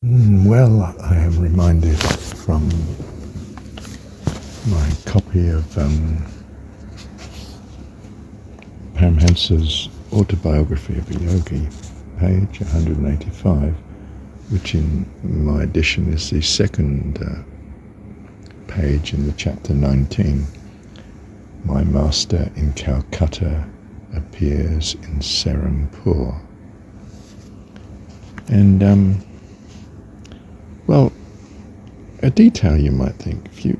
Well, I am reminded from my copy of Paramhansa's Autobiography of a Yogi, page 185, which in my edition is the second page in the chapter 19. My master in Calcutta appears in Serampore. And well, a detail you might think, if you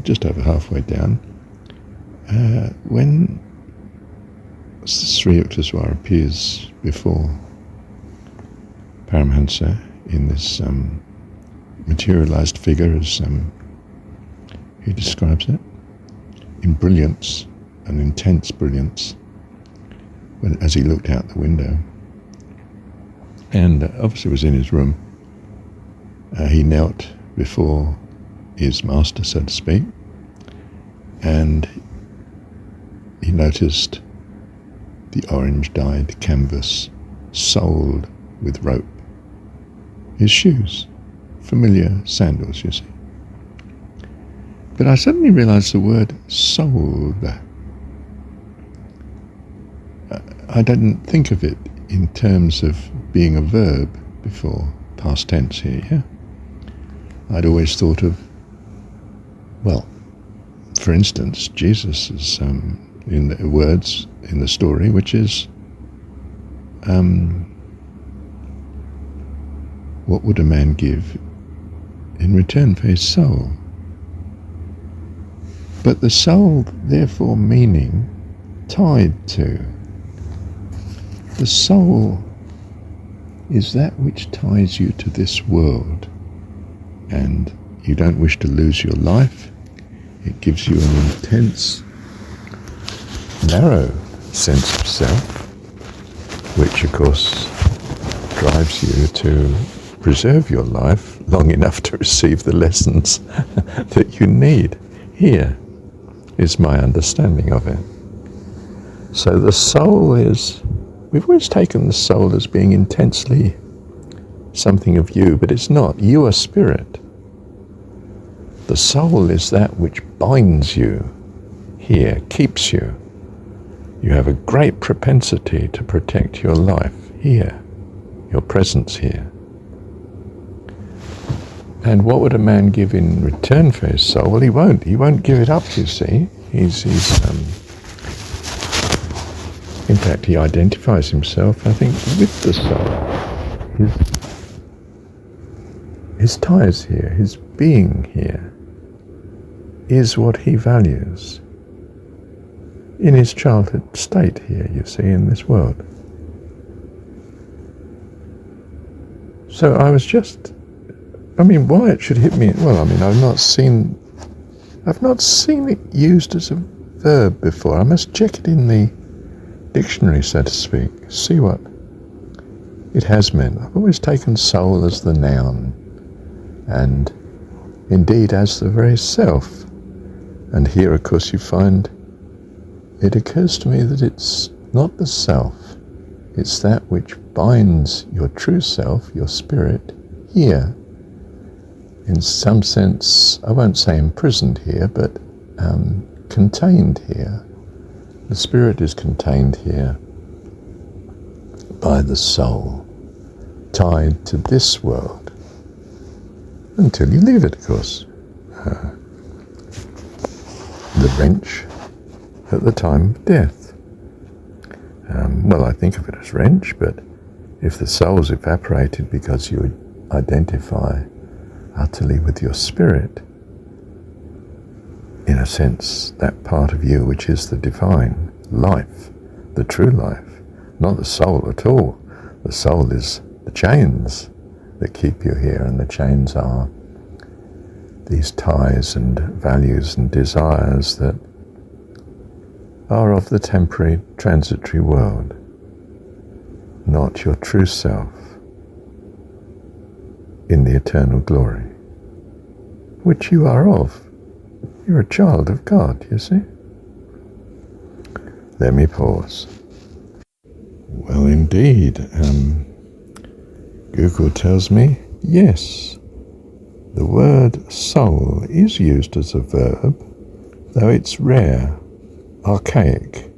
just over halfway down, when Sri Yukteswar appears before Paramhansa in this materialized figure, as he describes it, in brilliance, an intense brilliance, as he looked out the window, and obviously was in his room. He knelt before his master, so to speak, and he noticed the orange-dyed canvas soled with rope. His shoes, familiar sandals, you see. But I suddenly realized the word soled. I didn't think of it in terms of being a verb before, past tense here, yeah? I'd always thought of, well, for instance, Jesus is in the words in the story, which is, what would a man give in return for his soul? But the soul, therefore, meaning tied to. The soul is that which ties you to this world, and you don't wish to lose your life. It gives you an intense, narrow sense of self, which of course drives you to preserve your life long enough to receive the lessons that you need. Here is my understanding of it. So the soul is, we've always taken the soul as being intensely something of you, but it's not. You are spirit. The soul is that which binds you here, keeps you. You have a great propensity to protect your life here, your presence here. And what would a man give in return for his soul? Well, he won't. He won't give it up, you see. He's in fact, he identifies himself, I think, with the soul. His ties here, his being here, is what he values in his childhood state here, you see, in this world. So I was just, why it should hit me, well, I've not seen it used as a verb before. I must check it in the dictionary, so to speak, see what it has meant. I've always taken soul as the noun, and indeed as the very self. And here, of course, you find, it occurs to me that it's not the self, it's that which binds your true self, your spirit, here. In some sense, I won't say imprisoned here, but contained here. The spirit is contained here by the soul, tied to this world, until you leave it, of course. The wrench at the time of death. Well, I think of it as wrench, but if the soul's evaporated because you identify utterly with your spirit, in a sense, that part of you which is the divine life, the true life, not the soul at all. The soul is the chains that keep you here, and the chains are these ties and values and desires that are of the temporary, transitory world, not your true self in the eternal glory, which you are of. You're a child of God, you see. Let me pause. Well, indeed, Google tells me Yes, the word soul is used as a verb, though it's rare, archaic,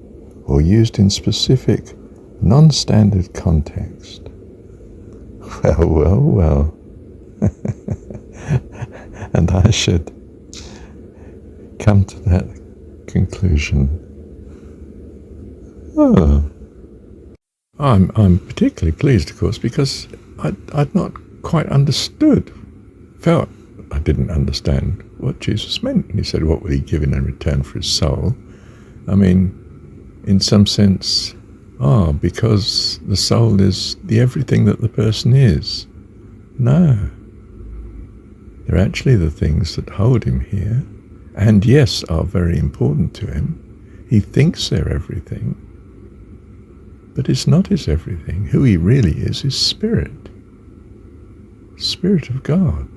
or used in specific, non-standard context. Well. And I should come to that conclusion. Oh. I'm particularly pleased, of course, because I'd not quite felt I didn't understand what Jesus meant when he said, what will he give in return for his soul? I mean, in some sense, because the soul is the everything that the person is. No. They're actually the things that hold him here, and yes, are very important to him. He thinks they're everything, but it's not his everything. Who he really is Spirit. Spirit of God,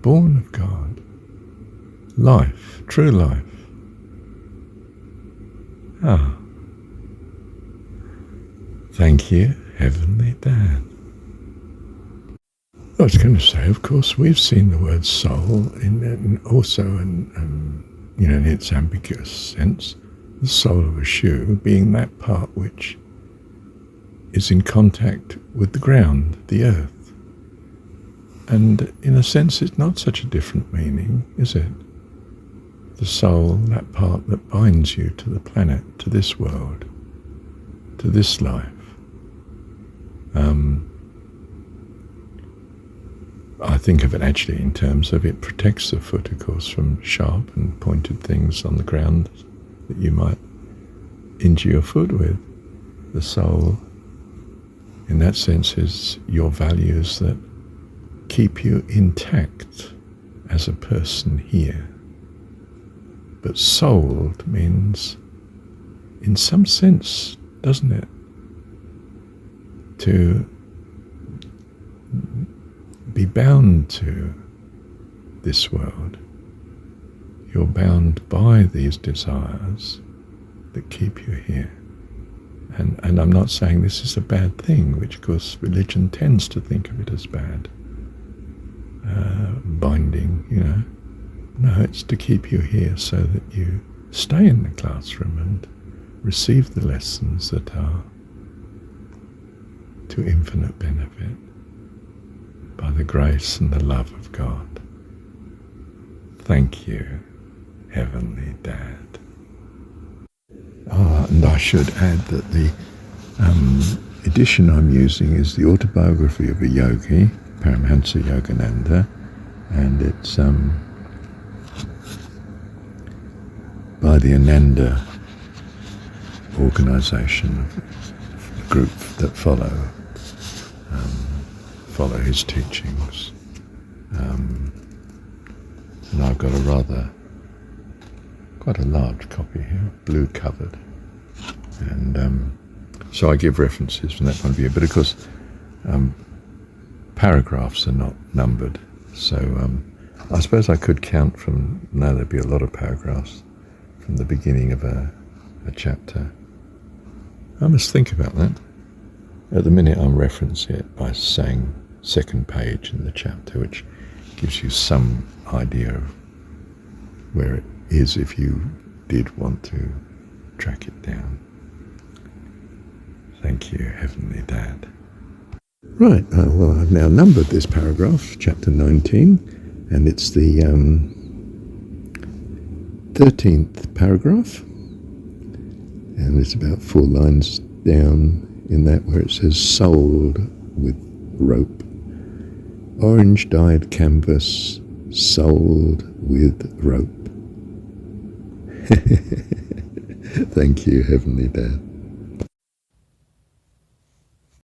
born of God. Life, true life. Thank you, Heavenly Dad. I was going to say, of course, we've seen the word soul in its ambiguous sense. The sole of a shoe being that part which is in contact with the ground, the earth. And in a sense, it's not such a different meaning, is it? The soul, that part that binds you to the planet, to this world, to this life. I think of it actually in terms of it protects the foot, of course, from sharp and pointed things on the ground that you might injure your foot with. The soul, in that sense, is your values that keep you intact as a person here. But souled means, in some sense, doesn't it, to be bound to this world. You're bound by these desires that keep you here. And I'm not saying this is a bad thing, which of course religion tends to think of it as bad. Binding, No, it's to keep you here so that you stay in the classroom and receive the lessons that are to infinite benefit by the grace and the love of God. Thank you, Heavenly Dad. And I should add that the edition I'm using is the autobiography of a yogi, Paramahansa Yogananda, and it's by the Ananda organization, a group that follow his teachings. And I've got quite a large copy here, blue covered. And so I give references from that point of view. But of course, paragraphs are not numbered. So I suppose I could count from, now there'd be a lot of paragraphs, from the beginning of a chapter. I must think about that. At the minute I'm referencing it by saying second page in the chapter, which gives you some idea of where it is if you did want to track it down. Thank you, Heavenly Dad. Right, well, I've now numbered this paragraph, chapter 19, and it's the 13th paragraph, and it's about 4 lines down in that where it says sold with rope. Orange dyed canvas sold with rope. Thank you, Heavenly Dad.